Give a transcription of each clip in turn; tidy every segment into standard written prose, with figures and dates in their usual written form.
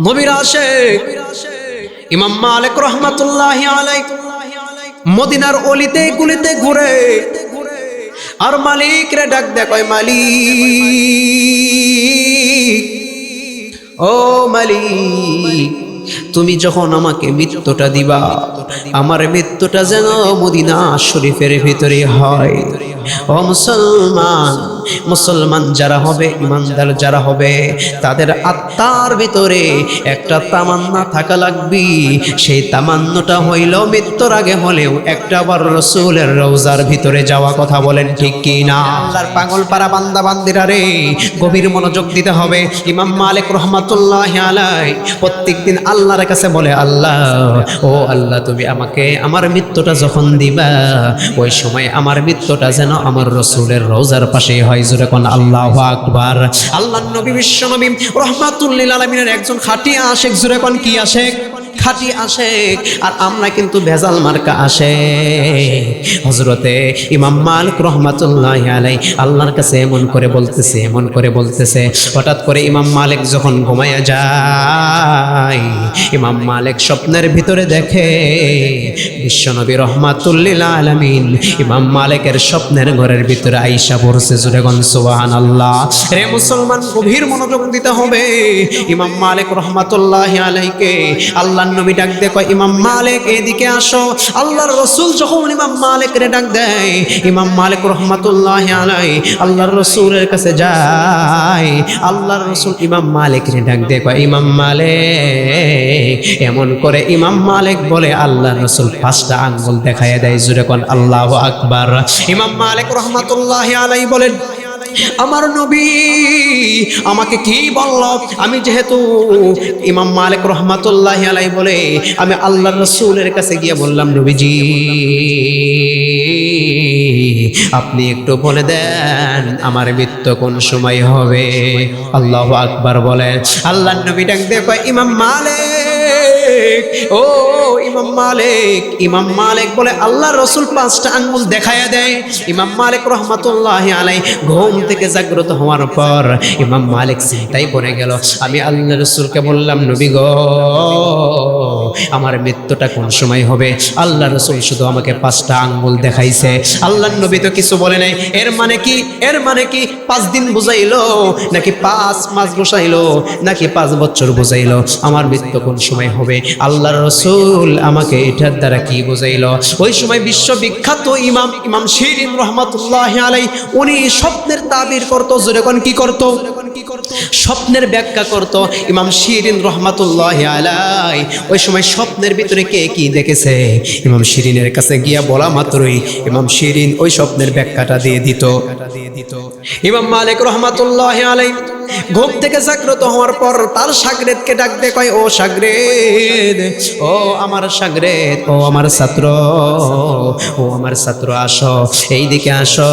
নবীর আশিক ইমাম মালিক রহমাতুল্লাহি আলাইহি মদিনার অলিতে গলিতে ঘুরে আর মালিক রে ডাক দে কয় মালিক, ও মালিক, তুমি যখন আমাকে মৃত্যুটা দিবা, আমার মৃত্যুটা যেন মদিনা শরীফের ভিতরে হয়। ও মুসলমান, মুসলমান যারা হবে, ইমানদার যারা হবে, তাদের আত্মার ভিতরে একটা তামান্না থাকা লাগবে। সেই তামান্নাটা হইল মৃত্যুর আগে হলেও একটাবার রাসূলের রওজার ভিতরে যাওয়া। কথা বলেন ঠিক কি না? আল্লাহর পাগল পারা বান্দা বান্দিরা রে, গভীর মনোযোগ দিতে হবে। ইমাম মালিক রহমাতুল্লাহি আলাইহি প্রত্যেকদিন আল্লাহর কাছে বলে, আল্লাহ, ও আল্লাহ, তুমি আমাকে আমার মৃত্যুটা যখন দিবা, ওই সময় আমার মৃত্যুটা যেন আমার রাসূলের রওজার পাশে হয়। জোরে কোন আল্লাহু আকবার। আল্লাহর নবী বিশ্ব নবী রাহমাতুল লিল আলামিনের একজন খাঁটি আশিক। জোরে কোন কি আশিক? খাঁটি আশিক। আর আমরা কিন্তু ভেজাল মার্কা আশিক। হযরতে ইমাম মালিক রহমাতুল্লাহি আলাইহি আল্লাহর কাছে এমন করে বলতেছে। হঠাৎ করে ইমাম মালিক যখন ঘুমায়া যায়, ইমাম মালিক স্বপ্নের ভিতরে দেখে বিশ্বনবী রহমাতুল লিল আলামিন ইমাম মালিকের স্বপ্নের ঘরের ভিতরে আইসা পড়ছে। জোরে কোন সুবহানাল্লাহ। রে মুসলমান, গভীর মনোযোগ দিতে হবে। ইমাম মালিক রহমাতুল্লাহি আলাইহিকে আল্লাহর নবী ডাক দেয়, কয় ইমাম মালিক এদিকে আসো। আল্লাহর রাসূল যখন ইমাম মালিক রে ডাক দেয়, ইমাম মালিক রহমাতুল্লাহি আলাইহি আল্লাহর রাসূলের কাছে যায়। আল্লাহর রাসূল ইমাম মালিক রে ডাক দেয়, কয় ইমাম মালিক। এমন করে ইমাম মালিক বলে আল্লাহর রাসূল 5টা আঙ্গুল দেখায় দেয়। জোরে কোন আল্লাহু আকবার। ইমাম মালিক রহমাতুল্লাহি আলাইহি বলেন, আমার নবী আমাকে কি বলল? আমি যেহেতু ইমাম মালিক রহমাতুল্লাহি আলাইহি বলে, আমি আল্লাহর রাসূলের কাছে গিয়ে বললাম, নবীজি, আপনি একটু বলে দেন আমার মৃত্যু কোন সময় হবে। আল্লাহু আকবার বলে। আল্লাহর নবী ডাক দিয়ে কয়, ইমাম মালিক, ও ইমাম মালিক বলে আল্লাহর রাসূল 5টা আঙ্গুল দেখায়া দেয়। ইমাম মালিক রহমাতুল্লাহি আলাইহি ঘুম থেকে জাগ্রত হওয়ার পর ইমাম মালিক চিন্তায় পড়ে গেল। আমি আল্লাহর রাসূলকে বললাম, নবী গো, আমার মৃত্যুটা কোন সময় হবে? আল্লাহর রাসূল শুধু আমাকে 5টা আঙ্গুল দেখাইছে। আল্লাহর নবী তো কিছু বলে নাই। এর মানে কি 5 দিন বুঝাইলো, নাকি 5 মাস বুঝাইলো, নাকি 5 বছর বুঝাইলো? আমার মৃত্যু কোন সময় হবে? আল্লাহর রাসূল আমাকে এটার দ্বারা কি বুঝাইলো? ওই সময় বিশ্ববিখ্যাত ইমাম শিরিন রহমাতুল্লাহি আলাইহি উনি স্বপ্নের তাবির করত। জোরে কোন কি করত? স্বপ্নের ব্যাখ্যা করত ইমাম শিরিন রহমাতুল্লাহি আলাইহি। ওই সময় স্বপ্নের ভিতরে কে কি দেখেছে, ইমাম শিরিনের কাছে গিয়া বলা মাত্রই ইমাম শিরিন ওই স্বপ্নের ব্যাখ্যাটা দিয়ে দিত। ইমাম মালিক রহমাতুল্লাহি আলাইহি ঘুম থেকে জাগ্রত হওয়ার পর তার শাগরেদকে ডাক দে, কয়, ও শাগরেদ, ও আমার শাগরেদ, ও আমার ছাত্র, আসো, এইদিকে আসো।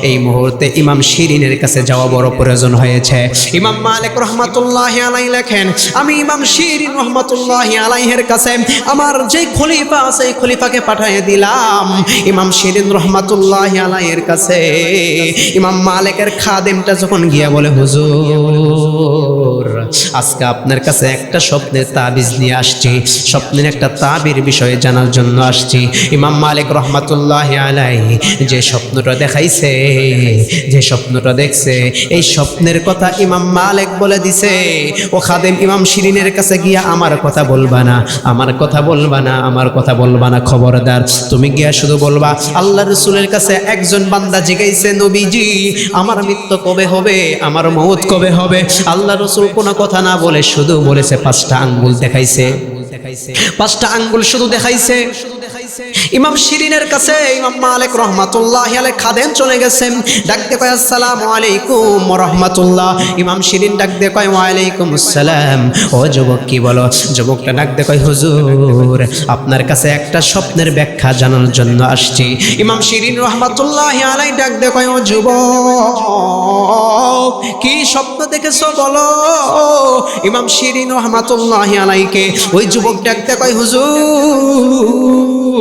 এই মুহূর্তে ইমাম শিরিনের কাছে যাওয়া বড় প্রয়োজন হয়েছে। ইমাম মালিক রহমাতুল্লাহি আলাইহি লেখেন, আমি ইমাম শিরিন রহমাতুল্লাহি আলাইহির কাছে আমার যে খলিফা আছে এই খলিফাকে পাঠিয়ে দিলাম। ইমাম শিরিন রহমাতুল্লাহি আলাইহির কাছে ইমাম মালিকের খাদেমটা যখন গিয়া বলে, হুজুর, আজকে আপনার কাছে একটা স্বপ্নের তাবিজ নিয়ে আসছি, স্বপ্নের একটা তাবির বিষয়ে জানার জন্য আসছি। ইমাম মালিক রহমাতুল্লাহি আলাইহি যে স্বপ্নটা দেখাইছে, যে স্বপ্নটা দেখছে, এই স্বপ্নের কথা ইমাম মালিক বলে দিছে। ও খাদেম, ইমাম শিরিনের কাছে গিয়া আমার কথা বলবা না, আমার কথা বলবা না, আমার কথা বলবা না, খবরদার। তুমি গিয়া শুধু বলবা, আল্লাহর রাসূলের কাছে একজন বান্দা জিজ্ঞাসা, নবীজি, আমার মৃত্যু কবে হবে, আমার মওত কবে হবে? আল্লাহর রাসূল কোনো কথা না বলে শুধু বলেছে 5টা আঙ্গুল দেখাইছে। 5টা আঙ্গুল শুধু দেখাইছে। ইমাম শিরিনের কাছে ইমাম মালিক রহমাতুল্লাহি আলাইহি খাদেম চলে গেছেন। ডাক দিয়ে কয়, আসসালামু আলাইকুম ওয়া রাহমাতুল্লাহ। ইমাম শিরিন ডাক দিয়ে কয়, ওয়া আলাইকুম আসসালাম। ও যুবক, কি বলো? যুবকটা ডাক দিয়ে কয়, হুজুর, আপনার কাছে একটা স্বপ্নের ব্যাখ্যা জানার জন্য আসছি। ইমাম শিরিন রহমাতুল্লাহি আলাইহি ডাক দিয়ে কয়, ও যুবক, কি স্বপ্ন দেখেছো বলো? ইমাম শিরিন রহমাতুল্লাহি আলাইহিকে ওই যুবক ডাক দিয়ে কয়, হুজুর,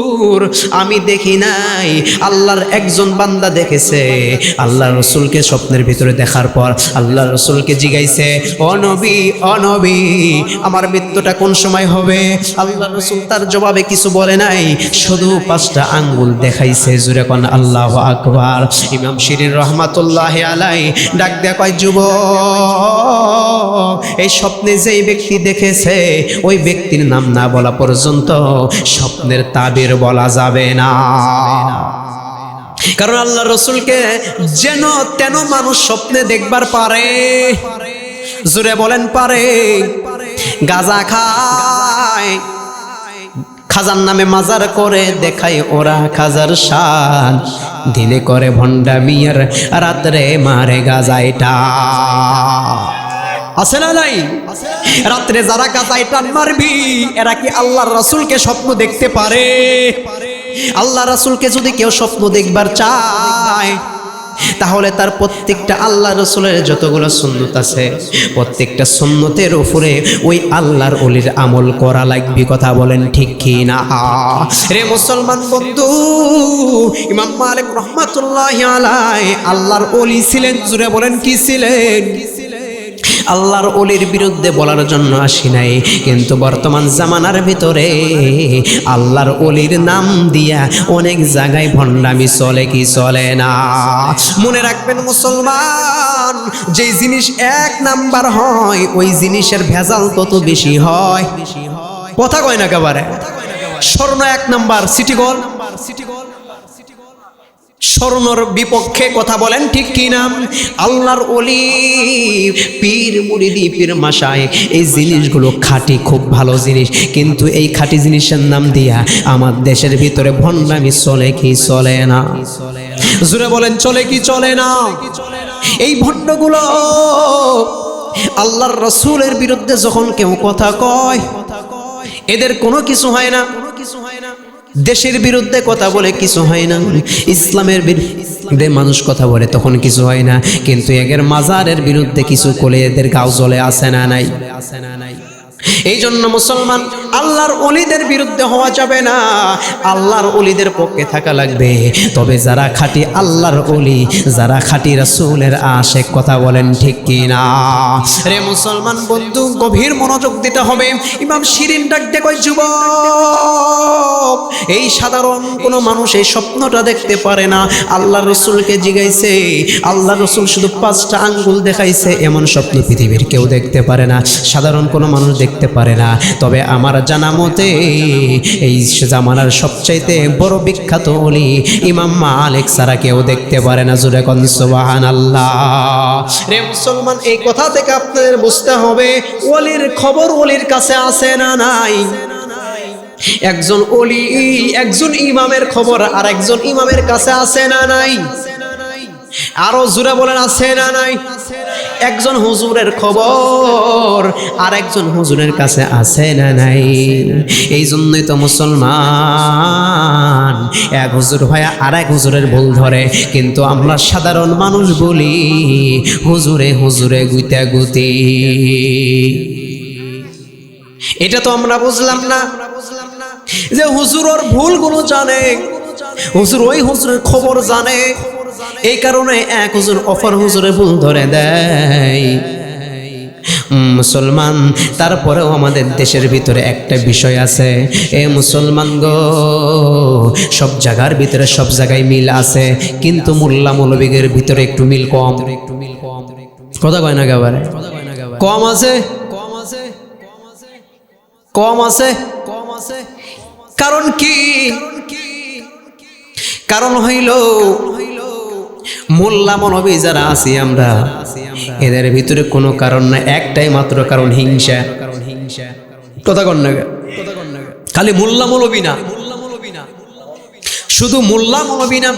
হুজুর আমি দেখি নাই, আল্লাহর একজন বান্দা দেখেছে। আল্লাহ রসুলকে স্বপ্নের ভিতরে দেখার পর আল্লাহ রসুলকে জিগাইছে, ও নবী, ও নবী, আমার মৃত্যুটা কোন সময় হবে? আল্লাহ রসুল তার জবাবে কিছু বলে নাই, শুধু 5টা আঙ্গুল দেখাইছে। জুরে কোন আল্লাহু আকবার। ইমাম শিরিন রহমাতুল্লাহি আলাইহি ডাক দেয়া কয়, যুবক, এই স্বপ্নে যেই ব্যক্তি দেখেছে ওই ব্যক্তির নাম না বলা পর্যন্ত স্বপ্নের তাবির বলা যাবে না। কারণ আল্লাহ রসুলকে যেন তেন মানুষ স্বপ্নে দেখবার পারে। জোরে বলেন পারে। গাঁজা খায়, খাজার নামে মাজার করে দেখায় ওরা খাজার শান, দিনে করে ভণ্ডামি আর রাত্রে মারে গাঁজাইটা। আছে না নাই? রাত্রে যারা গাঁজায় টান মারবি এরা কি আল্লাহর রাসূলকে স্বপ্ন দেখতে পারে? আল্লাহ রাসূলকে যদি কেউ স্বপ্ন দেখবার চায় তাহলে তার প্রত্যেকটা আল্লাহ রসুলের যতগুলো সুন্নত আছে প্রত্যেকটা সুন্নতের উপরে ওই আল্লাহর ওলির আমল করা লাগবে। কথা বলেন ঠিক কি না রে মুসলমান বন্ধু? ইমাম মালিক রহমাতুল্লাহি আলাইহি আল্লাহর ওলি ছিলেন। জুড়ে বলেন কি ছিলেন? আল্লাহর ওলির বিরুদ্ধে বলার জন্য আসি নাই, কিন্তু বর্তমান জামানার ভিতরে আল্লাহর ওলির নাম দিয়া অনেক জায়গায় ভণ্ডামি চলে কি চলে না? মনে রাখবেন মুসলমান, যে জিনিস 1 নাম্বার হয় ওই জিনিসের ভেজাল তত বেশি হয়। কথা কয় না একেবারে। স্বর্ণ 1 নাম্বার, সিটি গোল্ড স্বর্ণর বিপক্ষে। কথা বলেন ঠিক কি না? আল্লাহর ওলি, পীর মুরিদি, পীর মাশায়েখ এই জিনিসগুলো খাঁটি, খুব ভালো জিনিস, কিন্তু এই খাঁটি জিনিসের নাম দিয়া আমার দেশের ভিতরে ভণ্ডামি চলে কি চলে না? জোরে বলেন চলে কি চলে না? এই ভণ্ডগুলো আল্লাহর রাসূলের বিরুদ্ধে যখন কেউ কথা কয় এদের কোনো কিছু হয় না। দেশের বিরুদ্ধে কথা বলে কিছু হয় না, ইসলামের বিরুদ্ধে মানুষ কথা বলে তখন কিছু হয় না, কিন্তু এদের মাজারের বিরুদ্ধে কিছু করলে এদের গাও জ্বলে। আসে না নাই? এই জন্য মুসলমান আল্লাহর ওলিদের বিরুদ্ধে হওয়া যাবে না, আল্লাহর ওলিদের পক্ষে থাকা লাগবে। তবে যারা খাঁটি আল্লাহর ওলি, যারা খাঁটি রাসূলের আশিক, কথা বলেন ঠিক কি না রে মুসলমান বন্ধু? গভীর মনোযোগ দিতে হবে। ইমাম শিরিন ডাক দিয়ে কয়, যুবক, এই সাধারণ কোনো মানুষ এই স্বপ্নটা দেখতে পারে না। আল্লাহর রাসূলকে জিগাইছে, আল্লাহর রাসূল শুধু 5টা আঙ্গুল দেখাইছে, এমন স্বপ্ন পৃথিবীর কেউ দেখতে পারে না, সাধারণ কোনো মানুষ দেখতে পারে না। তবে আমার জানা মতে এই জামানার সবচাইতে বড় বিখ্যাত ওলি ইমাম মালিক ছাড়া কেউ দেখতে পারে না। জোরে কোন সুবহানাল্লাহ রে মুসলমান। এই কথা থেকে আপনাদের বুঝতে হবে ওলির খবর ওলির কাছে আছে না নাই? একজন ওলি, একজন ইমামের খবর আর একজন ইমামের কাছে আছে না নাই? আরো জোরে বলেন আছে না নাই? একজন হুজুরের খবর আর একজন হুজুরের কাছে আছে না নাই? এই জন্যই তো মুসলমান এক হুজুর হয় আর এক হুজুরের ভুল ধরে, কিন্তু আমরা সাধারণ মানুষ বলি হুজুরে হুজুরে গুইতা গুতি। এটা তো আমরা বুঝলাম না যে হুজুর ওর ভুলগুলো জানে, হুজুর ওই হুজুরের খবর জানে, এই কারণে এক হুজুর অপর হুজুরে ভুল ধরে দেয়। মুসলমান, তারপরেও আমাদের দেশের ভিতরে একটা বিষয় আছে, এ মুসলমান গো, সব জায়গার ভিতরে সব জায়গায় মিল আছে, কিন্তু মোল্লা মৌলবীদের ভিতরে একটু মিল কম। কথা কয় না একেবারে? কম আছে, কম আছে। কারণ কি? কারণ হইল মোল্লা মৌলবী যারা আছি আমরা, এদের ভিতরে কোনো কারণ না, একটাই মাত্র কারণ, হিংসা। কথা কন না? খালি মোল্লা মৌলবী না, শুধু মোল্লা মৌলবী না,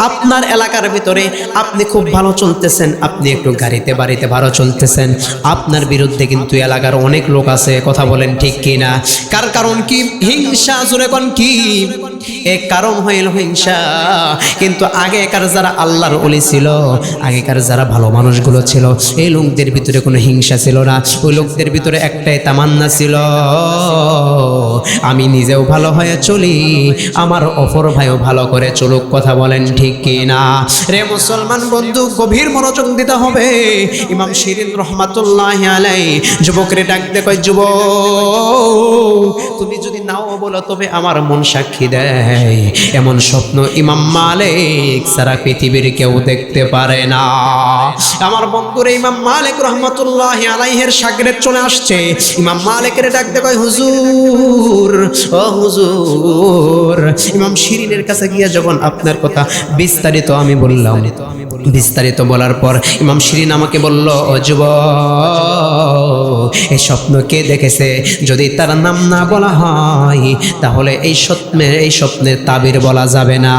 আপনার এলাকার ভিতরে আপনি খুব ভালো চলতেছেন, আপনি একটু গাড়িতে বাড়িতে ভালো চলতেছেন, আপনার বিরুদ্ধে কিন্তু এলাকার অনেক লোক আছে, কথা বলেন ঠিক কি না? কার কারণ কি? হিংসা। জোরে কোন কি? এক কারণ হইল হিংসা। কিন্তু আগেকার যারা আল্লাহর ওলি ছিল, আগেকার যারা ভালো মানুষগুলো ছিল, এই লোকদের ভিতরে কোনো হিংসা ছিল না। ওই লোকদের ভিতরে একটাই তামান্না ছিল, আমি নিজেও ভালো হয়ে চলি, আমার অপর ভাইও ভালো করে চলুক। কথা বলেন ঠিক কি না? রে মুসলমান বন্ধু, গভীর মনোযোগ দিতে হবে। ইমাম শিরিন রহমাতুল্লাহি আলাইহি যুবকরে ডাক দিয়ে কয়, যুবক, তুমি যদি নাও বলো তবে আমার মন সাক্ষী দেয়, এমন স্বপ্ন ইমাম মালিক সারা পৃথিবীর কেউ দেখতে পারে না। আমার বন্ধুরে ইমাম মালিক রহমাতুল্লাহি আলাইহির শাগির্দ চলে আসছে। ইমাম মালিকের ডাক দিয়ে কয়, হুজুর, ও হুজুর। ইমাম শিরিনের কাছে গিয়ে যখন আপনার কথা বিস্তারিত আমি বললাম, বিস্তারিত বলার পর ইমাম শিরিন আমাকে বলল, ও যুবক, এই স্বপ্ন কে দেখেছে? যদি তার নাম না বলা হয় তাহলে এই স্বপ্নের তাবির বলা যাবে না।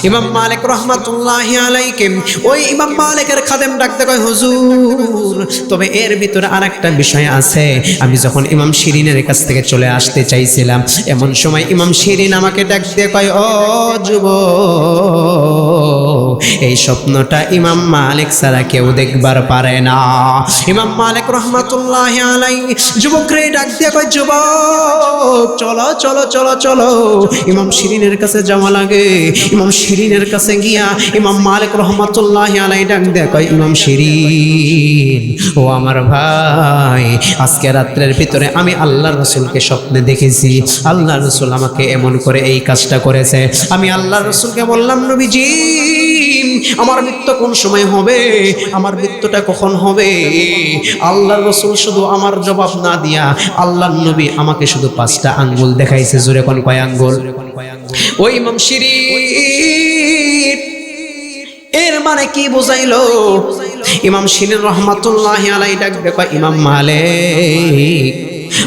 ইমাম মালিক রহমাতুল্লাহি আলাইহি ওই ইমাম মালিকের খাদেম ডাকতে কয়, হুজুর, তবে এর ভিতরে আরেকটা বিষয় আছে। আমি যখন ইমাম শিরিনের কাছ থেকে চলে আসতে চাইছিলাম, এমন সময় ইমাম শিরিন আমাকে ডাক দিয়ে কয়, ও যুবক, এই স্বপ্নটা ইমাম মালিক ছাড়া কেউ দেখবার পারে না। ইমাম মালিক রহমাতুল্লাহি আলাইহি যুবকরে ডাক দিয়ে কয়, যুবক, চলো চলো চলো চলো, ইমাম শিরিনের কাছে যাওয়া লাগে। ইমাম শিরিনের কাছে গিয়া ইমাম মালিক রহমাতুল্লাহি আলাইহি ডাক দিয়ে কয়, ইমাম শিরিন, ও আমার ভাই, আজকে রাত্রের ভিতরে আমি আল্লাহর রাসূলকে স্বপ্নে দেখেছি। আল্লাহর রাসূল আমাকে এমন করে এই কাজটা করেছে। আমি আল্লাহর রাসূলকে বললাম, নবীজি, আমার মৃত্যু কোন সময় হবে? আমার মৃত্যুটা কখন হবে? আল্লাহর রাসূল শুধু আমার জবাব না দিয়া আল্লাহর নবী আমাকে শুধু 5টা আঙ্গুল দেখাইছে। জোরে কোন কয় আঙ্গুল? ওই ইমাম শিরিন এর মানে কি বুঝাইলো? ইমাম শিরিন রহমাতুল্লাহি আলাইহি ডাকবে কয়, ইমাম মালিক,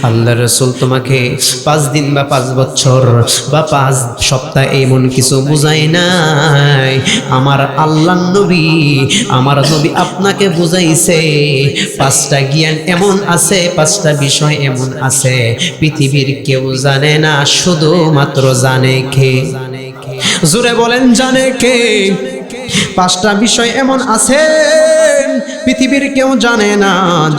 আল্লাহ রাসূল তোমাকে 5 দিন বা 5 বছর বা 5 সপ্তাহ এমন কিছু বুঝাই নাই। আমার আল্লাহর নবী, আমার নবী আপনাকে বুঝাইছে 5টা জ্ঞান এমন আছে, 5টা বিষয় এমন আছে, পৃথিবীর কেউ জানে না, শুধুমাত্র জানে কে? জোরে বলেন, জানে কে? 5টা বিষয় এমন আছে পৃথিবীর কেউ জানে না,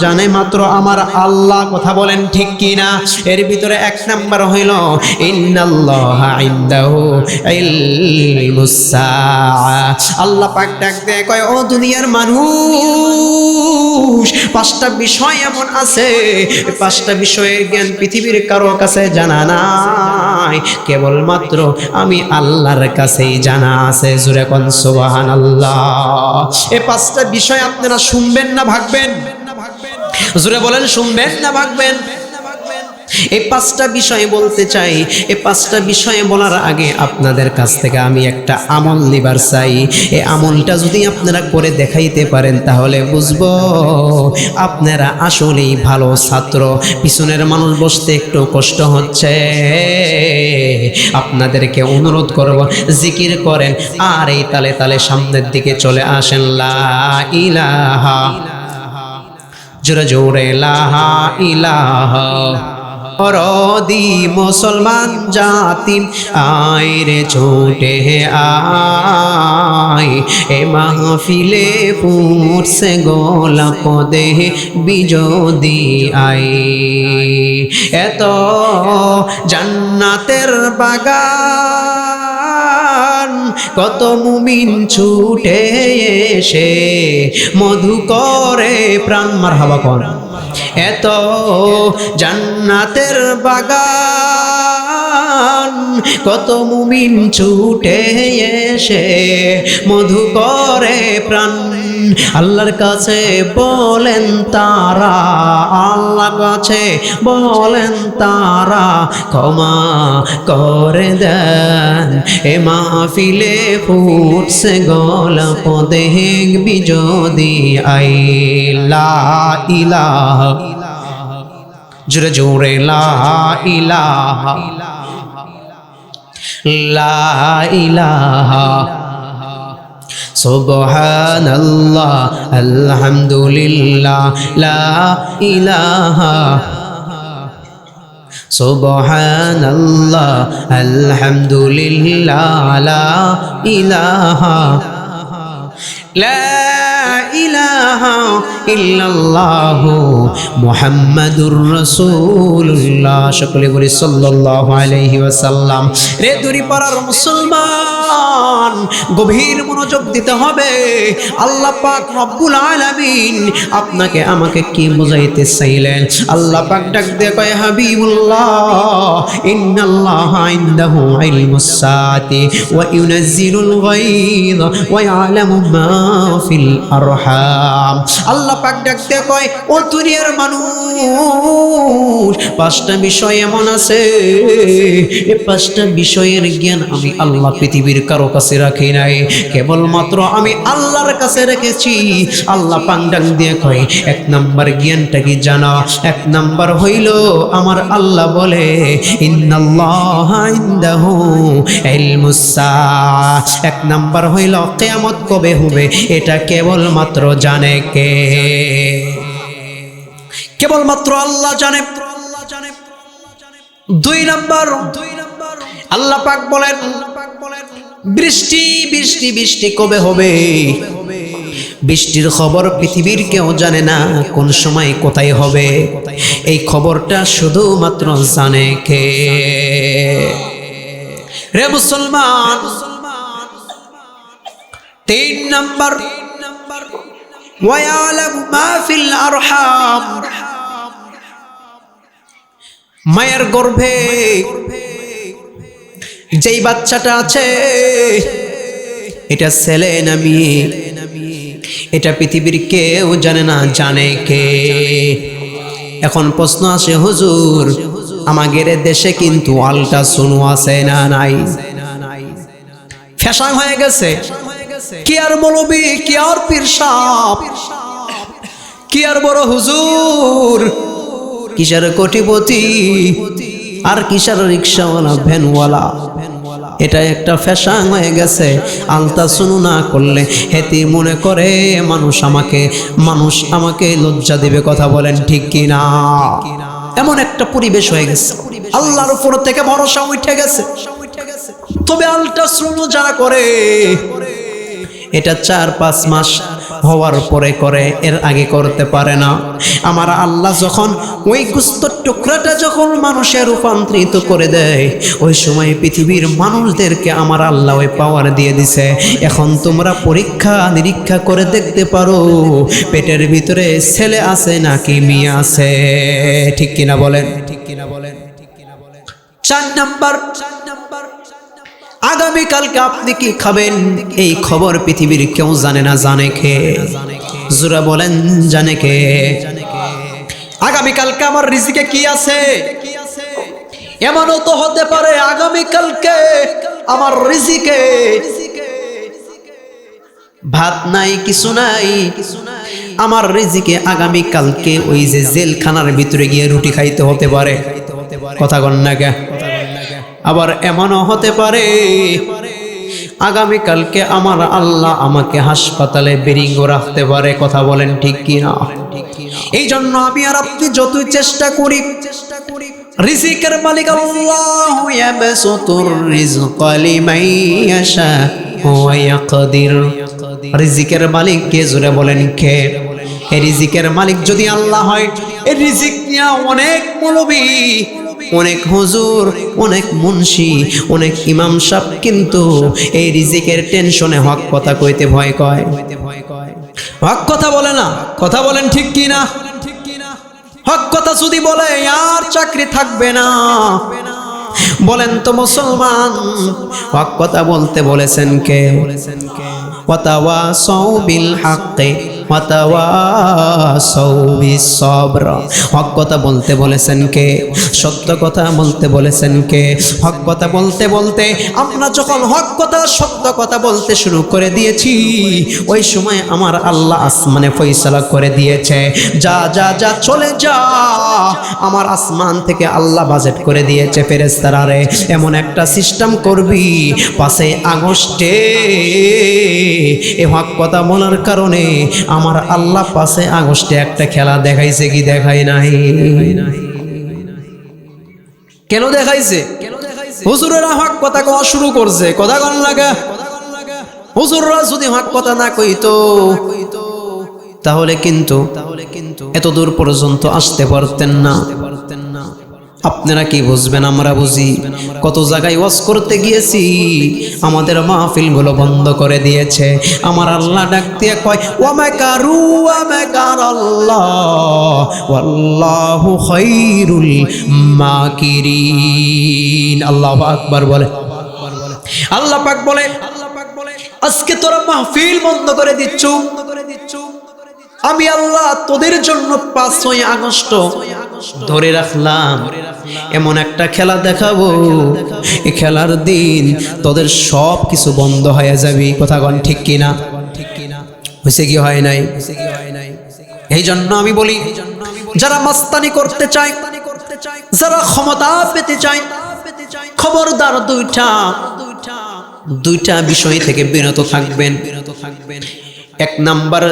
জানে মাত্র আমার আল্লাহ। কথা বলেন ঠিক কি না? এর ভিতরে 1 নাম্বার হইল, ইন্নাল্লাহা ইনদাহু ইলমুস সাআ। আল্লাহ পাক ডাক দেয় কয়, ও দুনিয়ার মানুষ, 5টা বিষয় এমন আছে, 5টা বিষয়ের জ্ঞান পৃথিবীর কারো কাছে জানা নাই, কেবলমাত্র আমি আল্লাহর কাছেই জানা আছে। জোরে কোন সুবহানাল্লাহ। এই 5টা বিষয় আপনারা শুনবেন না ভাগবেন? জোরে বলেন, শুনবেন না ভাগবেন? এই 5টা বিষয় বলতে চাই। এই 5টা বিষয় বলার আগে আপনাদের কাছ থেকে আমি একটা আমল নিবার চাই। এই আমলটা যদি আপনারা করে দেখাইতে পারেন তাহলে বুঝবো আপনারা আসলেই ভালো ছাত্র। পিছনের মানুষ বসতে একটু কষ্ট হচ্ছে, আপনাদেরকে অনুরোধ করব, জিকির করেন আর এই তালে তালে সামনের দিকে চলে আসেন। লা ইলাহা, জোরে জোরে লা ইলাহা। রদি মুসলমান জাতি আয় রে ছোটে আয়, এ মাহফিলে ফুটছে গোলাপ দেহে বিজদি আয়। এত জান্নাতের বাগান, কত মুমিন ছুটে এসে মধু করে প্রাণ। মারহাবা কোন? এত জান্নাতের বাগান, কত মুমিন ছুটে এসে মধু করে প্রাণ। আল্লাহর কাছে বলেন তারা, আল্লাহর কাছে বলেন তারা, ক্ষমা করে দেন। এ মাহফিলে ফুটছে গোলাপ দেখবি যদি আই। লা ইলাহা, জোরে জোরে লা ইলাহা, লা ইলাহা সুবহানাল্লাহ আলহামদুলিল্লাহ লা ইলাহা সুবহানাল্লাহ আলহামদুলিল্লাহ লা ইলাহা লা ইলাহা ইল্লাল্লাহু মুহাম্মাদুর রাসূলুল্লাহ। সকলে বলি সাল্লাল্লাহু আলাইহি ওয়াসাল্লাম। রে দূরপাড়ার মুসলমান, গভীর মনোযোগ দিতে হবে। আল্লাহ পাক রব্বুল আলামিন আপনাকে আমাকে কি বুঝাইতে চাইলেন? আল্লাহ পাক ডাক দিয়ে কয়, হাবিবুল্লাহ ইন্নাল্লাহা ইনদাহু ইলমুস সাআতি ওয়া ইউনাজ্জিলুল গায়য ওয়া ইয়ালামু মা ফিল আরহাম। আল্লাহ পাক ডাক দিয়ে কয়, ও দুনিয়ার মানুষ, পাঁচটা বিষয় এমন আছে, এই পাঁচটা বিষয়ের জ্ঞান আমি আল্লাহ পৃথিবীর কারো কাছে রাখি নাই, কেবলমাত্র আমি আল্লাহর কাছে রেখেছি। আল্লাহ পাক ডাক দিয়ে কয়, এক নাম্বার জ্ঞানটা কি জানা? এক নাম্বার হইল আমার আল্লাহ বলে, ইন্নাল্লাহা ইনদাহু ইলমুস সাআ। এক নাম্বার হইল কিয়ামত কবে হবে এটা কেবলমাত্র জানে কে? কেবলমাত্র আল্লাহ জানে। দুই নাম্বার, আল্লাহ পাক বলেন, বৃষ্টি বৃষ্টি বৃষ্টি কবে হবে? বৃষ্টির খবর পৃথিবীর কেউ জানে না, কোন সময় কোথায় হবে এই খবরটা শুধুমাত্র জানে কে? রে মুসলমান, তিন নাম্বার, ওয়ায়ালামু মা ফিল আরহাম। মায়ের গর্ভে যেই বাচ্চাটা আছে, এটা ছেলে না মেয়ে এটা পৃথিবীর কেউ জানে না, জানে কে? এখন প্রশ্ন আসে, হুজুর আমাদের দেশে কিন্তু আল্ট্রাসাউন্ড আছে না নাই? ফ্যাশন হয়ে গেছে। কি আর মৌলবি, কি আর পীর সাহেব, কি আর বড় হুজুর, কিসের কোটিপতি আর কিসের রিক্সাওয়ালা ভ্যানওয়ালা, এটা একটা ফ্যাশন হয়ে গেছে। আলট্রাসাউন্ড না করলে হেতি মনে করে মানুষ আমাকে লজ্জা দেবে। কথা বলেন ঠিক কি না? এমন একটা পরিবেশ হয়ে গেছে, আল্লাহর উপর থেকে ভরসা উঠে গেছে। তবে আলট্রাসাউন্ড যারা করে এটা 4-5 মাস হওয়ার পরে করে, এর আগে করতে পারে না। আমার আল্লাহ যখন ওই গোস্তের টুকরাটা যখন মানুষে রূপান্তরিত করে দেয়, ওই সময় পৃথিবীর মানুষদেরকে আমার আল্লাহ ওই পাওয়ার দিয়ে দিছে। এখন তোমরা পরীক্ষা নিরীক্ষা করে দেখতে পারো পেটের ভিতরে ছেলে আছে নাকি মেয়ে আছে। ঠিক কিনা বলেন? চার নাম্বার, আগামীকালকে আপনি কি খাবেন এই খবর পৃথিবীর কেউ জানে না, জানে কে? জোরে বলেন, জানে কে? আগামীকালকে আমার রিজিকে কি আছে? এমনও তো হতে পারে আগামীকালকে আমার রিজিকে ভাত নাই, কিছু নাই। আমার রিজিকে আগামীকালকে ওই যে জেলখানার ভিতরে গিয়ে রুটি খাইতে হতে পারে। কথা কন না কে? আবার এমনও হতে পারে আগামীকালকে আমার আল্লাহ আমাকে হাসপাতালে বেরিঙ্গো রাখতে পারে। কথা বলেন ঠিক কি না? এই জন্য আমি আর আপনি যতই চেষ্টা করি, রিজিকের মালিক আল্লাহ, ইয়াবসুতুর রিজকা লিমান ইয়াশা ওয়া ইয়াকদির। রিজিকের মালিক কে? জোরে বলেন কে? এই রিজিকের মালিক যদি আল্লাহ হয়, এই রিজিক নিয়ে অনেক মৌলবি, অনেক হুজুর, অনেক মুন্সি, অনেক ইমাম সাহেব কিন্তু এই রিজিকের টেনশনে হক কথা কইতে ভয় কয়, হক কথা বলে না। কথা বলেন ঠিক কি না? হক কথা যদি বলে আর চাকরি থাকবে না। বলেন তো মুসলমান, হক কথা বলতে বলেছেন কে? ওয়াতাওয়াসাউ বিল হাক্কি ওয়া তাওয়াসাউ বিস-সবর। হক কথা বলতে বলেছেন কে? সত্য কথা বলতে বলেছেন কে? হক কথা বলতে বলতে আমরা যখন হক কথা সত্য কথা বলতে শুরু করে দিয়েছি, ওই সময় আমার আল্লাহ আসমানে ফয়সালা করে দিয়েছে, যা যা যা চলে যা। আমার আসমান থেকে আল্লাহ বাজেট করে দিয়েছে, ফেরেশতারা রে এমন একটা সিস্টেম করবি 5 আগস্টে এই হক কথা বলার কারণে আমার আল্লাহ 5 আগস্টে একটা খেলা দেখাইছে কি দেখাই নাই? কেন দেখাইছে? হুজুরেরা হক কথা কওয়া শুরু করছে, কথা কন লাগা। হুজুররা যদি হক কথা না কইতো তাহলে কিন্তু এত দূর পর্যন্ত আসতে পারতেন না। আপনারা কি বুঝবেন? আমরা বুঝি। কত জায়গায় ওয়াজ করতে গিয়েছি, আমাদের মাহফিলগুলো বন্ধ করে দিয়েছে। আমার আল্লাহ ডাক দিয়ে কয়, ওয়া মাকারু ওয়া মাকারাল্লাহ ওয়াল্লাহু খায়রুল মাকিরিন। আল্লাহু আকবার বলে। আল্লাহ পাক বলে, আজকে তোরা মাহফিল বন্ধ করে দিচ্ছ, আমি আল্লাহ তোদের জন্য 5 আগস্ট ধরে রাখলাম, এমন একটা খেলা দেখাবো, এই খেলার দিন তোদের সব কিছু বন্ধ হয়ে যাবে। কথা কন ঠিক কিনা? হয়েছে কি হয় নাই? এই জন্য আমি বলি, যারা মাস্তানি করতে চায়, যারা ক্ষমতা পেতে চায়, খবরদার দুইটা বিষয় থেকে বিরত থাকবেন। এক নাম্বার,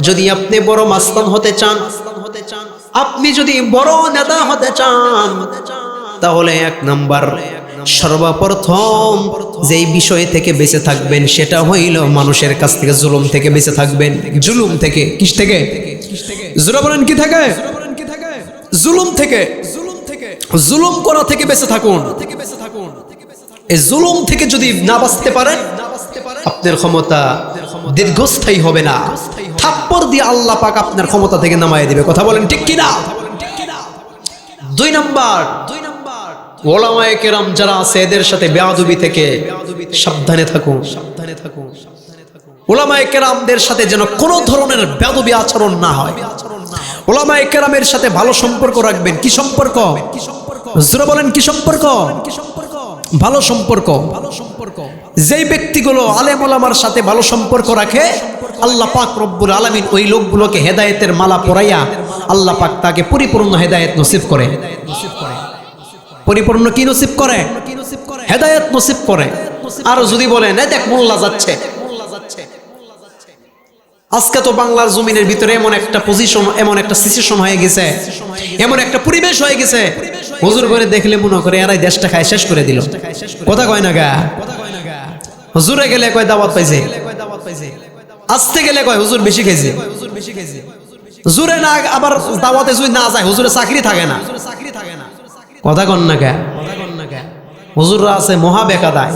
যদি আপনি বড় মাস্তান হতে চান, আপনি যদি বড় নেতা হতে চান, তাহলে এক নাম্বার সর্বপ্রথম যেই বিষয় থেকে বেঁচে থাকবেন সেটা হইল মানুষের কাছ থেকে জুলুম থেকে বেঁচে থাকবেন। জুলুম থেকে, কিস থেকে? জোরে বলেন কি থেকে? জুলুম থেকে। জুলুম করা থেকে বেঁচে থাকুন। এই জুলুম থেকে যদি না বাঁচতে পারেন, আপনার ক্ষমতা দীর্ঘস্থায়ী হবে না। থাপ্পড় দিয়ে আল্লাহ পাক আপনার ক্ষমতা থেকে নামায় দিবে। কথা বলেন ঠিক কিনা? 2 নাম্বার, ওলামায়ে কেরাম যারা আছে এদের সাথে বেয়াদবি থেকে সাবধানে থাকুন। ওলামায়ে কেরামদের সাথে যেন কোনো ধরনের বেয়াদবি আচরণ না হয়। ওলামায়ে কেরামের সাথে ভালো সম্পর্ক রাখবেন। কি সম্পর্ক? জোরে বলেন কি সম্পর্ক? ভালো সম্পর্ক। যেই ব্যক্তিগুলো আলেম ওলামার সাথে ভালো সম্পর্ক রাখে, আল্লাহ পাক রব্বুল আলামিন ওই লোকগুলোকে হেদায়েতের মালা পরাইয়া আল্লাহ পাক তাকে পরিপূর্ণ হেদায়েত নসিব করে। পরিপূর্ণ কি নসিব করে? হেদায়েত নসিব করে। আর যদি বলেন এই দেখ মোল্লা যাচ্ছে, আজকে তো বাংলার জমিনের ভিতরে এমন একটা পজিশন, এমন একটা সিচুয়েশন হয়ে গেছে, এমন একটা পরিবেশ হয়ে গেছে, হুজুর করে দেখলে মনে করে এরাই দেশটা খায় শেষ করে দিল। কথা কয় না গা? হুজুরে গেলে কয় দাওয়াত পাইছে, আসতে গেলে কয় হুজুর বেশি খাইছে। হুজুরে না আবার দাওয়াতে যদি না যায়, হুজুরে চাকরি থাকে না। কথা কন না গা? হুজুররা আছে মহা বেকাদায়,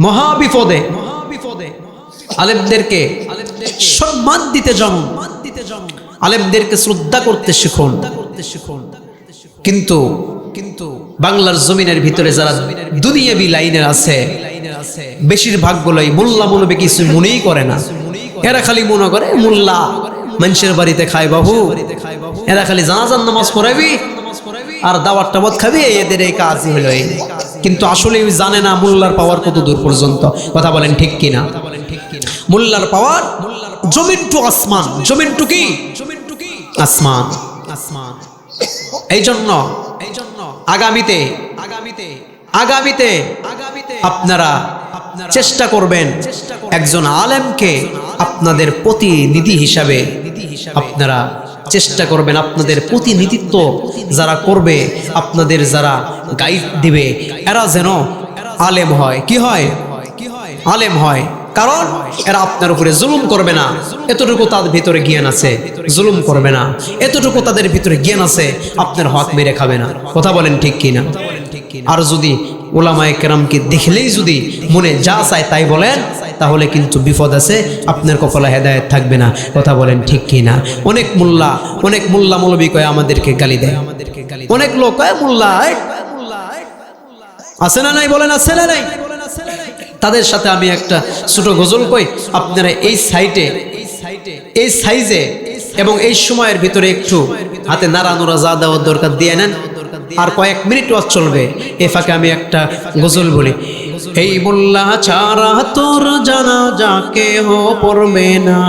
মহা বিপদে। আলেমদেরকে সম্মান দিতে জানুন, আলেমদেরকে শ্রদ্ধা করতে শিখুন। কিন্তু বাংলার জমিনের ভিতরে যারা দুনিয়াবি লাইনের আছে, বেশিরভাগ গুলোই মোল্লা মৌলবি কিছু মনেই করে না। এরা খালি মনে করে মোল্লা মানুষের বাড়িতে খায় বাবু, এরা খালি জানাজার নামাজ পড়াবি আর দাওয়াত টাওয়াত খাবি, এদের এই কাজই হলো। কিন্তু আসলে জানে না মোল্লার পাওয়ার কত দূর পর্যন্ত। কথা বলেন ঠিক কিনা? মোল্লার পাওয়ার জমিন টু আসমান। জমিন টু কি? আসমান। এই জন্য আগামীতে আপনারা চেষ্টা করবেন একজন আলেমকে আপনাদের প্রতিনিধি হিসাবে, আপনারা চেষ্টা করবেন আপনাদের প্রতিনিধিত্ব যারা করবে, আপনাদের যারা গাইড দিবে, এরা যেন আলেম হয়। কি হয়? আলেম হয়। কারণ এরা আপনার উপরে জুলুম করবে না, এতটুকু তাদের ভিতরে জ্ঞান আছে। জুলুম করবে না, এতটুকু তাদের ভিতরে জ্ঞান আছে, আপনার হক মেরে খাবে না। কথা বলেন ঠিক কিনা? আর যদি ওলামায়ে কেরামকে দেখলেই যদি মনে যা চায় তাই বলেন, তাহলে কিন্তু বিপদ আছে, আপনার কপালে হেদায়েত থাকবে না। কথা বলেন ঠিক কিনা? অনেক মোল্লা মৌলবি কয় আমাদেরকে গালি দেয়, অনেক লোক কয় মোল্লা আছে না নাই? বলেন আছে না নাই? তাদের সাথে আমি একটা ছোট গজল কই, আপনারা এই সাইটে এই সাইজে এবং এই সময়ের ভিতরে একটু হাতে নাড়ানোড়া যা দেওয়ার দরকার দিয়ে নেন, আর কয়েক মিনিট ওয়াজ চলবে। এ ফাঁকে আমি একটা গজল বলি। এই মোল্লা ছাড়া তোর জানাজা কেহ পড়বে না,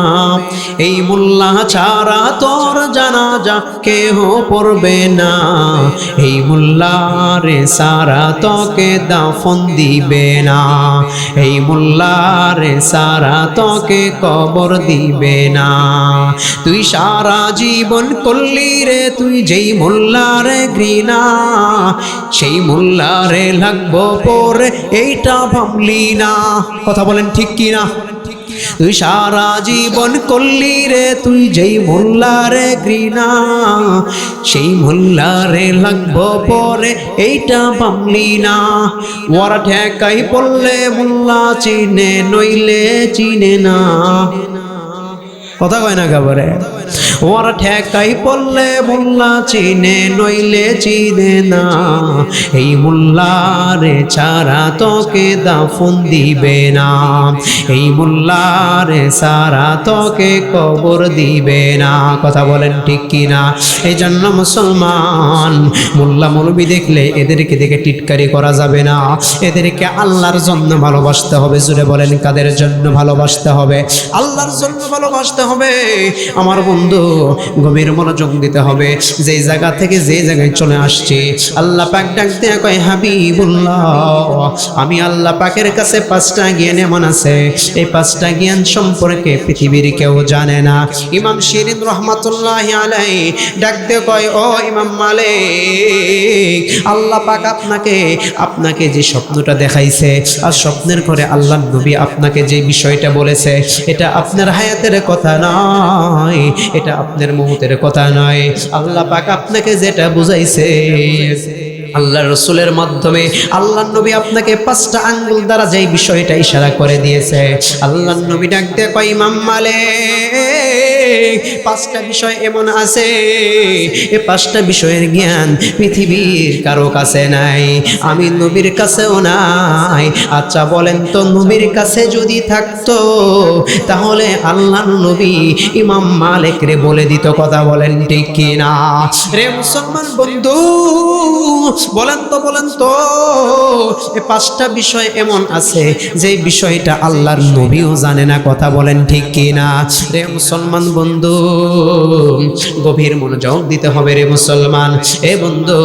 এই মোল্লা ছাড়া তোর জানাজা কেহ পড়বে না, এই মোল্লারে সারা তোকে দাফন দিবে না, এই মোল্লারে সারা তোকে কবর দিবে না। তুই সারা জীবন করলি রে তুই যেই মোল্লারে ঘৃণা, সেই মোল্লারে লাগবো পরে এইটা ভাবলি না। কথা বলেন ঠিক কি না? তুই সারা জীবন করলি রে তুই যেই মোল্লারে ঘৃণা, সেই মোল্লারে লাগবো পরে এইটা ভাবলি না। ওরা ঠেকাই পড়লে মোল্লা চিনে নইলে চিনে না। কথা কয় না খবরে? ওরা ঠেকাই পড়লে মোল্লা চিনে নইলে চিনে না, এই মোল্লারে ছাড়া তোকে দাফন দিবে না, এই মোল্লারে ছাড়া তোকে কবর দিবে না। কথা বলেন ঠিক কি না? এই জন্য মুসলমান মোল্লা মৌলবি দেখলে এদেরকে দেখে টিটকারি করা যাবে না, এদেরকে আল্লাহর জন্য ভালোবাসতে হবে। জুড়ে বলেন কাদের জন্য ভালোবাসতে হবে? আল্লাহর জন্য ভালোবাসতে হবে। আমার বন্ধু গভীর মনোযোগ দিতে হবে। যে জায়গা থেকে যে জায়গায় চলে আসছে, আল্লাহ পাক ডাক দেয়া কয় হাবিবুল্লাহ, আমি আল্লাহ পাকের কাছে 5টা জ্ঞান এমন আছে, এই 5টা জ্ঞান সম্পর্কে পৃথিবীর কেউ জানে না। ইমাম শিরিন রহমাতুল্লাহি আলাইহি ডাক দিয়ে কয়, ও ইমাম মালিক, আল্লাহ পাক আপনাকে যে স্বপ্নটা দেখাইছে, আর স্বপ্নের ঘরে আল্লাহর নবী আপনাকে যে বিষয়টা বলেছে, এটা আপনার হায়াতের কথা নয়, এটা আপনার মৌতের কথা নয়। আল্লাহ পাক আপনাকে যেটা বুঝাইছে, আল্লাহ রসুলের মাধ্যমে আল্লাহ নবী আপনাকে 5টা আঙ্গুল দ্বারা যেই বিষয়টা ইশারা করে দিয়েছে, আল্লাহ নবী ডাক দিয়ে কয় ইমাম মালিক, 5টা বিষয় এমন আছে, এই 5টা বিষয়ের জ্ঞান পৃথিবীর কারো কাছে নাই, আমি নবীর কাছেও নাই। আচ্ছা বলেন তো, নবীর কাছে যদি থাকতো তাহলে আল্লাহ নবী ইমাম মালিক রে বলে দিত। কথা বলেন ঠিক কি না? রে মুসলমান বন্ধু, বলেন তো এই 5টা বিষয় এমন আছে যে বিষয়টা আল্লাহর নবীও জানে না। কথা বলেন ঠিক কি না? রে মুসলমান বন্ধু, গভীর মনোযোগ দিতে হবে রে মুসলমান। এ বন্ধু,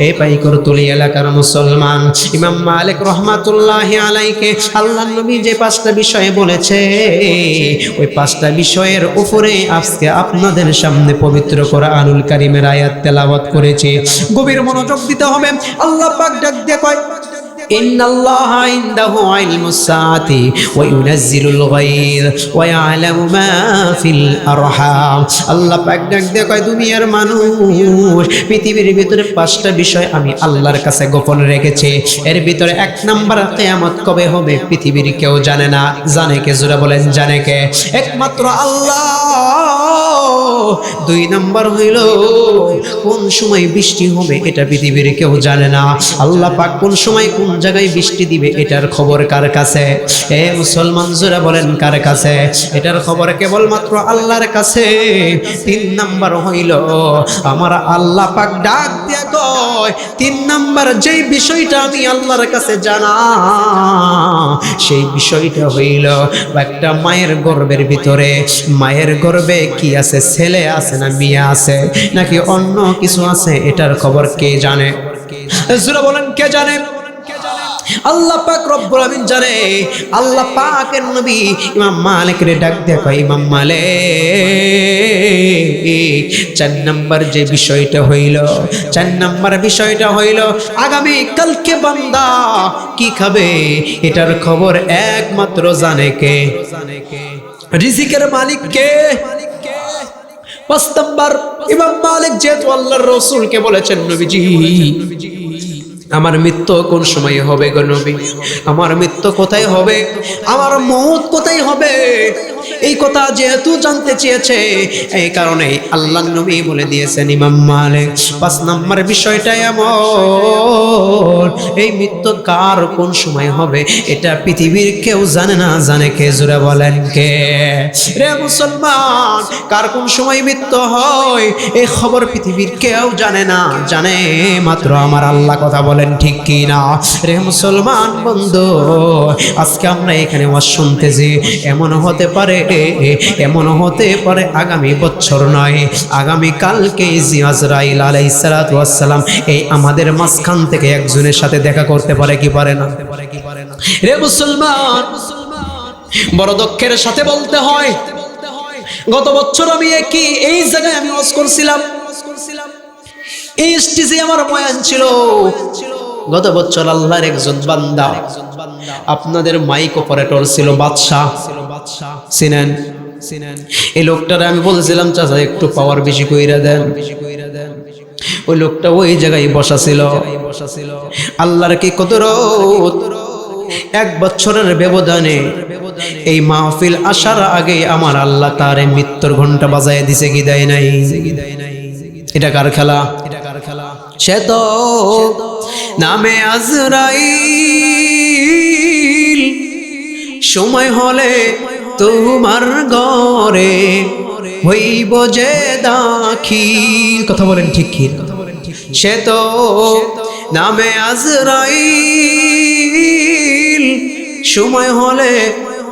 এই পাইকরতুলি এলাকার মুসলমান, ইমাম মালিক রহমাতুল্লাহি আলাইকে আল্লাহর নবী যে 5টা বিষয় বলেছে, ওই 5টা বিষয়ের উপরে আজকে আপনাদের সামনে পবিত্র কোরআনুল কারীমের আয়াত তেলাওয়াত করেছি। গভীর মনোযোগ দিতে হবে। আল্লাহ পাক ডাক দিয়ে কয়, ইন্নাল্লাহা ইনদাহু ইলমুস সাআতি ওয়া ইউনাজ্জিলুল গায়র ওয়া ইয়ালামু মা ফিল আরহাম। আল্লাহ পাক ডাক দিয়ে কয়, দুনিয়ার মানুষ, পৃথিবীর ভিতরে 5টা বিষয় আমি আল্লাহর কাছে গোপন রেখেছি। এর ভিতরে 1 নাম্বার, কিয়ামত কবে হবে পৃথিবীর কেউ জানে না। জানে কে? জোরে বলেন জানে কে? একমাত্র আল্লাহ। 2 নাম্বার হইল কোন সময় বৃষ্টি হবে এটা পৃথিবীর কেউ জানে না। আল্লাহ পাক কোন সময় কোন জায়গায় বৃষ্টি দিবে এটার খবর কার কাছে? এ মুসলমান জোরে বলেন কার কাছে? এটার খবর কেবলমাত্র আল্লাহর কাছে। 3 নাম্বার হইল আমার আল্লাহ পাক ডাক দিয়া কয়, 3 নাম্বার যেই বিষয়টা আমি আল্লাহর কাছে জানা, সেই বিষয়টা হইল একটা মায়ের গর্ভের ভিতরে, মায়ের গর্ভে কি আছে? ছেলে আছে না মেয়ে আছে নাকি অন্য কিছু আছে? এটার খবর কে জানে? জোরে বলেন কে জানে? আল্লাহ পাক রব্বুল আমিন জানে। আল্লাহ পাকের নবী ইমাম মালিক রে ডাক দিয়ে কয়, ইমাম মালিক, 4 নাম্বার যে বিষয়টা হইল, 4 নাম্বার বিষয়টা হইল আগামী কালকে বান্দা কি খাবে এটার খবর একমাত্র জানে কে? রিজিকের মালিক কে? 5 নাম্বার ইমাম মালিক যেহেতু আল্লাহর রাসূলকে বলেছেন, নবীজি আমার মৃত্যু কোন সময় হবে গো নবী? আমার মৃত্যু কোথায় হবে? আমার মওত কোথায় হবে? এই কথা যেহেতু জানতে চেয়েছে, এই কারণে আল্লাহর নবী বলে দিয়েছেন ইমাম মালিক 5 নম্বর বিষয়টা এমন, এই মৃত্যু কার কোন সময় হবে এটা পৃথিবীর কেউ জানে না। জানে কে? জোরে বলেন কে? রে মুসলমান, কার কোন সময় মৃত্যু হয় এই খবর পৃথিবীর কেউ জানে না, জানে মাত্র আমার আল্লাহ। কথা বলেন ঠিক কি না? রে মুসলমান বন্ধু, আজকে আমরা এখানে ওয়াজ শুনতেছি, এমন হতে পারে, এমন হতে পারে আগামী বছর নয়, আগামী কালকে আজরাইল আলাইহিস সালাতু ওয়াস সালাম এই আমাদের মাঝখান থেকে একজনের সাথে দেখা করতে পারে কি পারে না? রে মুসলমান, বড় দুঃখের সাথে বলতে হয়, গত বছর আমি এই জায়গায় আমি ওয়াজ করছিলাম, এই স্টেজে আমার বয়ান ছিল। গত বছর আল্লাহর একজন বান্দা, আপনাদের মাইক অপারেটর ছিল বাদশাহ, চিনেন? এই লোকটারে আমি বলছিলাম চাচা একটু পাওয়ার বেশি কইরা দেন। ওই লোকটা ওই জায়গায় বসা ছিল। আল্লাহর কি কুদরত! 1 বছরের ব্যবধানে এই মাহফিল আসার আগে আমার আল্লাহ তার মৃত্যুর ঘন্টা বাজায় দিছে কি দেয় নাই? এটা কার খেলা? সে তো নামে আজরাইল, সময় হলে তোমার ঘরে হইব যে দাখিল। কথা বলেন ঠিক কি? সে তো নামে আজরাইল, সময় হলে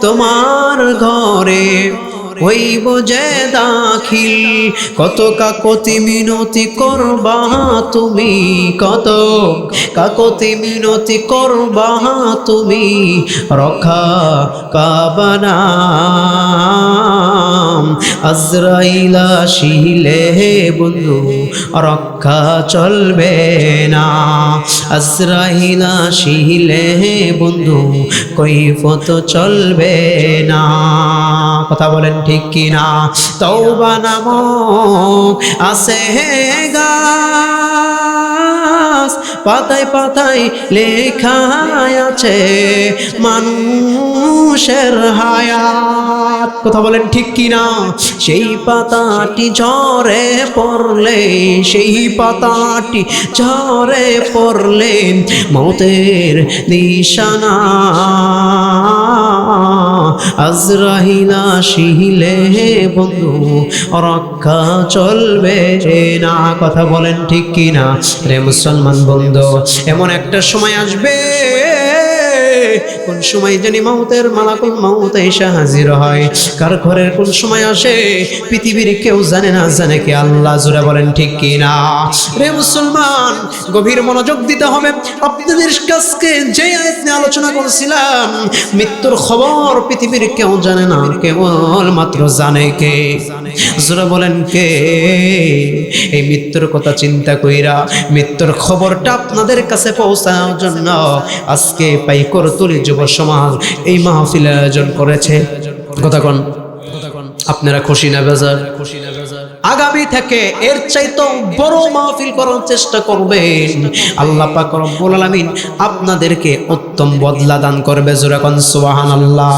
তোমার ঘরে হইব যে দাখিল। কত কাকতি মিনতি করবা তুমি, কত কাকতি মিনতি করবা তুমি, রক্ষা পাবানা। আজরাইল আসিলে বন্ধু রক্ষা চলবে না, আজরাইল আসিলে বন্ধু কৈফত চলবে না। কথা বলেন ঠিক কি না? তওবা নামক আছে গাছ, পাতায় পাতায় লেখা আছে মানুষের হায়াত। কথা বলেন ঠিক কি না? সেই পাতাটি ঝরে পড়লে, সেই পাতাটি ঝরে পড়লে মৌতের নিশানা। আজরাইল আসিলে বন্ধু রক্ষা চলবে না। কথা বলেন ঠিক কি না? রে মুসলমান বন্ধু, এমন একটা সময় আসবে, কোন সময় জানি মৌতের মালাকুল মৌত এসে হাজির হয়। কার ঘরের কোন সময় আসে পৃথিবীর কেউ জানে না, জানে কি আল্লাহ। জোরে বলেন ঠিক কি না? রে মুসলমান, গভীর মনোযোগ দিতে হবে। আপনাদের কাছে যে আয়াত নিয়ে আলোচনা করছিলাম, মৃত্যুর খবর পৃথিবীর কেউ জানে না, কেবল মাত্র জানে কে? জোরে বলেন কে? এই মৃত্যুর কথা চিন্তা কইরা মৃত্যুর খবরটা আপনাদের কাছে পৌঁছানোর জন্য আজকে পাইকরতুলি যুব সমাজ এই মাহফিল আয়োজন করেছে। কথা কোন? আপনারা খুশি না বেজার? আগামী থেকে এর চাইতে বড় মাহফিল করার চেষ্টা করবেন। আল্লাহ পাক রব্বুল আলামিন আপনাদেরকে উত্তম বদলা দান করবে। জোরে কোন সুবহানাল্লাহ।